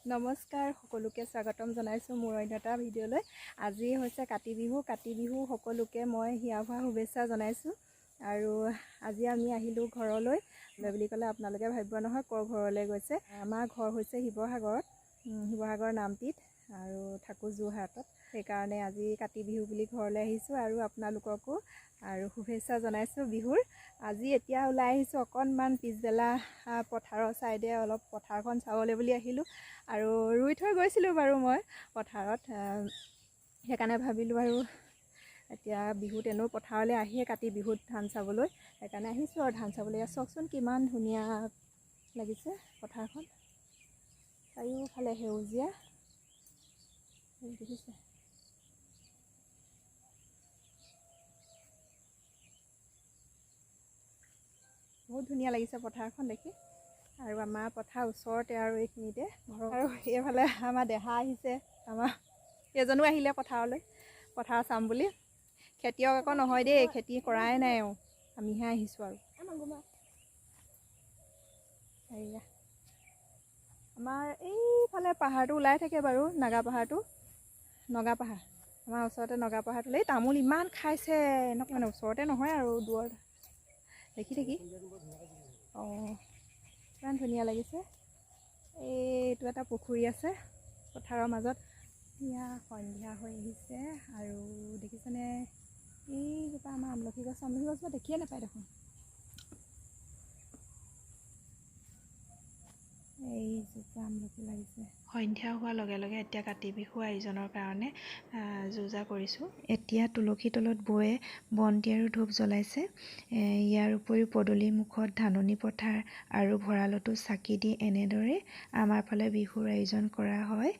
নমস্কাৰ সকলোকে স্বাগতম জনাইছোঁ মোৰ অন্য এটা ভিডিঅ'লৈ। আজি হৈছে কাতি বিহু সকলোকে মই হিয়া ভৰা শুভেচ্ছা জনাইছোঁ। আৰু আজি আমি আহিলোঁ ঘৰলৈ বুলি ক'লে আপোনালোকে ভাবিব নহয় ক'ৰ ঘৰলৈ গৈছে। আমাৰ ঘৰ হৈছে শিৱসাগৰৰ নামটিত আৰু থাকোঁ যোৰহাটত। সেইকাৰণে আজি কাতি বিহু বুলি ঘৰলৈ আহিছোঁ আৰু আপোনালোককো আৰু শুভেচ্ছা জনাইছোঁ বিহুৰ। আজি এতিয়া ওলাই আহিছোঁ অকণমান পিছবেলা পথাৰৰ ছাইডে অলপ পথাৰখন চাবলৈ বুলি আহিলোঁ। আৰু ৰুই থৈ গৈছিলোঁ বাৰু মই পথাৰত, সেইকাৰণে ভাবিলোঁ আৰু এতিয়া বিহুত এনেও পথাৰলৈ আহিয়ে কাতি বিহুত ধান চাবলৈ, সেইকাৰণে আহিছোঁ আৰু ধান চাবলৈ। চাওকচোন কিমান ধুনীয়া লাগিছে পথাৰখন, চাৰিওফালে সেউজীয়া দেখিছে। বহুত ধুনীয়া লাগিছে পথাৰখন দেখি। আৰু আমাৰ পথাৰ ওচৰতে আৰু এইখিনিতে ঘৰ। আৰু এইফালে আমাৰ দেহা আহিছে, আমাৰ এজনো আহিলে পথাৰ চাম বুলি। খেতিয়ক আকৌ নহয় দেই, খেতি কৰাই নাই আৰু আমিহে আহিছোঁ। আৰু সেয়া আমাৰ এইফালে পাহাৰটো ওলাই থাকে বাৰু, নগা পাহাৰ। আমাৰ ওচৰতে নগা পাহাৰটো। এই তামোল ইমান খাইছে, এনেকুৱা মানে ওচৰতে নহয় আৰু দূৰত দেখি অঁ ইমান ধুনীয়া লাগিছে। এইটো এটা পুখুৰী আছে পথাৰৰ মাজত। এতিয়া সন্ধিয়া হৈ আহিছে আৰু দেখিছেনে এইজোপা আমাৰ আমলখি গছজোপা দেখিয়ে নাপায় দেখোন। এইজোপা আমলখি লাগিছে। সন্ধিয়া হোৱাৰ লগে লগে এতিয়া কাতি বিহু আয়োজনৰ কাৰণে যো-জা কৰিছোঁ। এতিয়া তুলসী তলত বৌয়ে বন্তি আৰু ধূপ জ্বলাইছে। ইয়াৰ উপৰিও পদূলি মুখত ধাননি পথাৰ আৰু ভঁৰালতো চাকি দি এনেদৰে আমাৰ ফালে বিহুৰ আয়োজন কৰা হয়।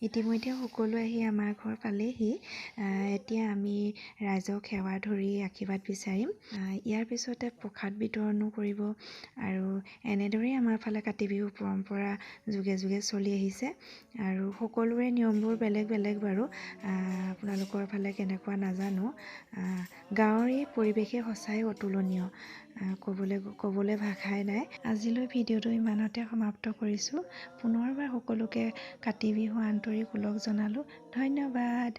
ইতিমধ্যে সকলো আহি আমাৰ ঘৰ পালেহি। এতিয়া আমি ৰাইজক সেৱা ধৰি আশীৰ্বাদ বিচাৰিম। ইয়াৰ পিছতে প্ৰসাদ বিতৰণো কৰিব। আৰু এনেদৰেই আমাৰ ফালে কাতি বিহু পৰম্পৰা যুগে যুগে চলি আহিছে। আৰু সকলোৰে নিয়মবোৰ বেলেগ বেলেগ বাৰু, আপোনালোকৰ ফালে কেনেকুৱা নাজানো। গাঁৱৰ এই পৰিৱেশে সঁচাই অতুলনীয়, ক'বলৈ ভাষাই নাই। আজিলৈ ভিডিঅ'টো ইমানতে সমাপ্ত কৰিছোঁ। পুনৰবাৰ সকলোকে কাতি বিহু আন্তৰিক ওলগ জনালোঁ। ধন্যবাদ।